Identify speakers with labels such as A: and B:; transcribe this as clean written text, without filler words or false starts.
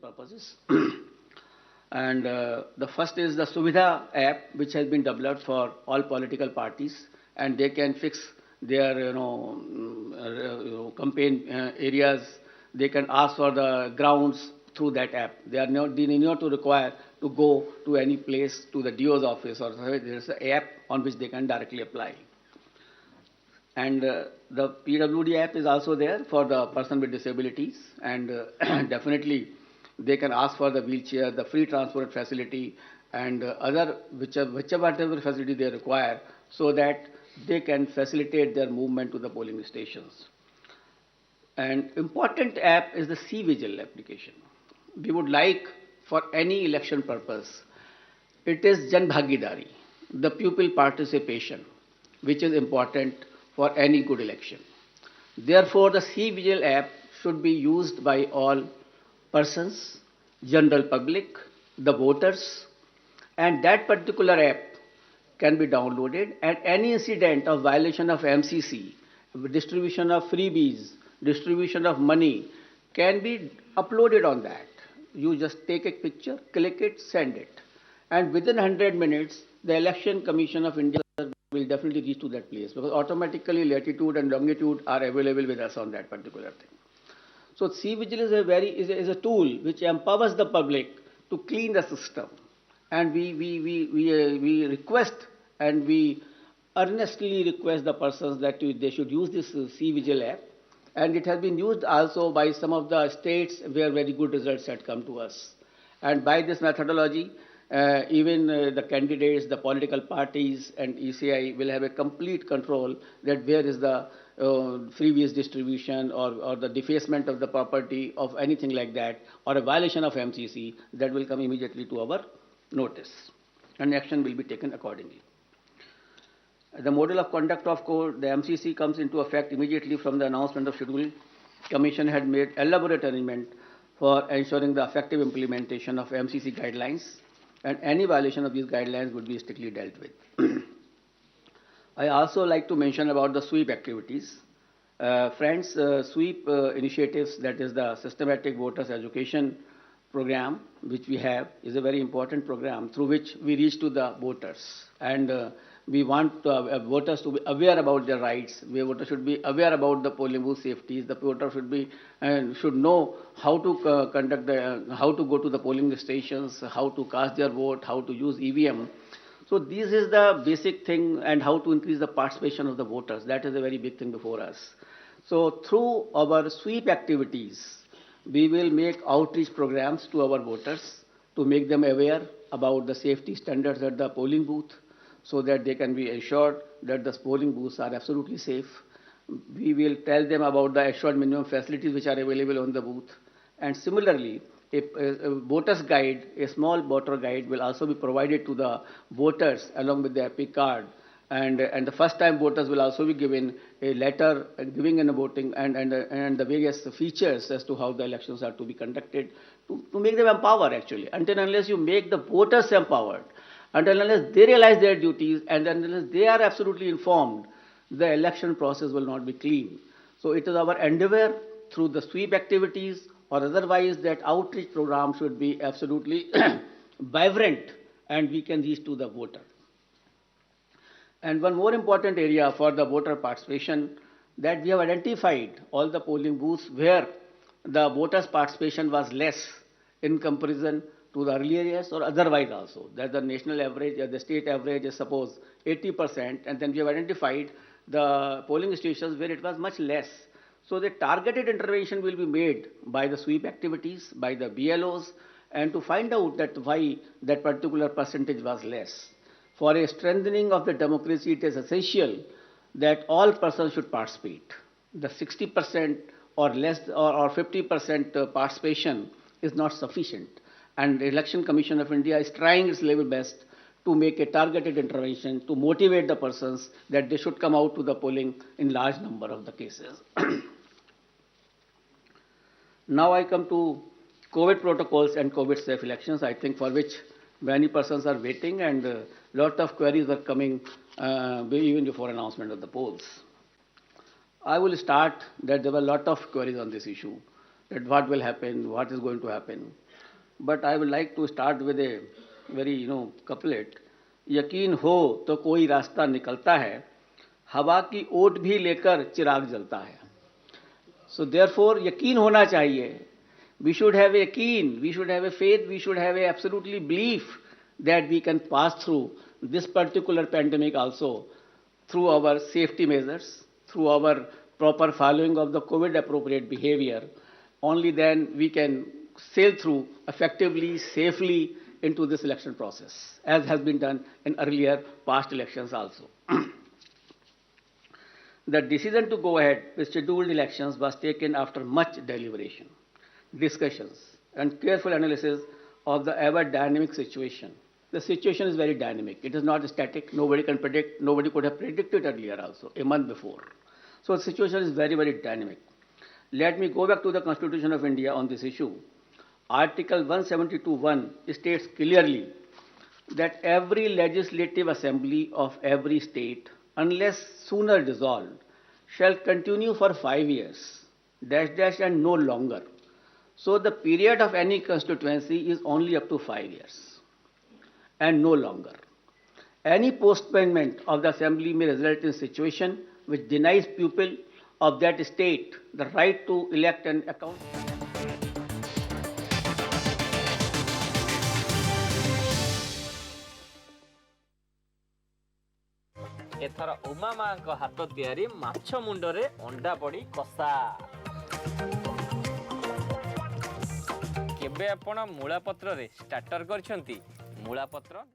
A: purposes. And the first is the Suvida app, which has been developed for all political parties, and they can fix their campaign areas. They can ask for the grounds through that app. They need not to require to go to any place to the DO's office or there's an app on which they can directly apply. And the PWD app is also there for the person with disabilities, and definitely they can ask for the wheelchair, the free transport facility, and other whichever facility they require, so that they can facilitate their movement to the polling stations. An important app is the cbgl application. We would like, for any election purpose, it is Jan Bhagidari, the pupil participation, which is important for any good election. Therefore, the cbgl app should be used by all persons, general public, the voters, and that particular app can be downloaded, and any incident of violation of MCC, distribution of freebies, distribution of money can be uploaded on that. You just take a picture, click it, send it. And within 100 minutes, the Election Commission of India will definitely reach to that place, because automatically latitude and longitude are available with us on that particular thing. So cbgl is a tool which empowers the public to clean the system, and we request and we earnestly request the persons that they should use this cbgl app, and it has been used also by some of the states where very good results had come to us. And by this methodology, even the candidates, the political parties, and ECI will have a complete control that where is the freebies distribution or the defacement of the property of anything like that, or a violation of MCC, that will come immediately to our notice, and action will be taken accordingly. The model of conduct of court, the MCC, comes into effect immediately from the announcement of schedule. Commission had made elaborate arrangement for ensuring the effective implementation of MCC guidelines, and any violation of these guidelines would be strictly dealt with. I also like to mention about the sweep activities. Friends, sweep initiatives, that is the systematic voters education program, which we have, is a very important program through which we reach to the voters. And we want voters to be aware about their rights. The voters should be aware about the polling booth safeties. The voter should know how to how to go to the polling stations, how to cast their vote, how to use EVM. So this is the basic thing, and how to increase the participation of the voters. That is a very big thing before us. So through our sweep activities, we will make outreach programs to our voters to make them aware about the safety standards at the polling booth, so that they can be assured that the polling booths are absolutely safe. We will tell them about the assured minimum facilities which are available on the booth. And similarly, a voter's guide, a small voter guide, will also be provided to the voters along with the epic card. And the first time voters will also be given a letter giving in a voting and the various features as to how the elections are to be conducted, to make them empowered actually. Until and unless you make the voters empowered, until and unless they realize their duties, and unless they are absolutely informed, the election process will not be clean. So it is our endeavor through the sweep activities or otherwise that outreach program should be absolutely vibrant, and we can reach to the voter. And one more important area for the voter participation, that we have identified all the polling booths where the voters' participation was less in comparison to the earlier years or otherwise also. That the national average or the state average is suppose 80%, and then we have identified the polling stations where it was much less. So the targeted intervention will be made by the sweep activities, by the BLOs, and to find out that why that particular percentage was less. For a strengthening of the democracy, it is essential that all persons should participate. The 60% or less or 50% participation is not sufficient. And the Election Commission of India is trying its level best to make a targeted intervention to motivate the persons that they should come out to the polling in large number of the cases. Now I come to COVID protocols and COVID safe elections, I think, for which many persons are waiting, and a lot of queries are coming even before announcement of the polls. I will start that there were a lot of queries on this issue. that what will happen, what is going to happen. But I would like to start with a very couplet. यकीन हो तो कोई रास्ता निकलता है, हवा की ओट भी लेकर चिराग जलता है. So therefore यकीन होना चाहिए. We should have a yaqeen, we should have a faith, we should have a absolutely belief that we can pass through this particular pandemic also through our safety measures, through our proper following of the COVID appropriate behavior. Only then we can sail through effectively, safely into this election process, as has been done in earlier past elections also. The decision to go ahead with scheduled elections was taken after much deliberation, discussions, and careful analysis of the ever dynamic situation. The situation is very dynamic. It is not static. Nobody can predict. Nobody could have predicted earlier also, a month before. So the situation is very, very dynamic. Let me go back to the Constitution of India on this issue. Article 172(1) states clearly that every legislative assembly of every state, unless sooner dissolved, shall continue for 5 years, and no longer. So the period of any constituency is only up to 5 years and no longer. Any postponement of the assembly may result in a situation which denies people of that state the right to elect and account.
B: एथर उमा माँ हाथ तैयारी माछ मुंडरे अंडा पड़ी कषा केबे आपण मूला पत्र रे स्टार्टर करछंती मूला पत्र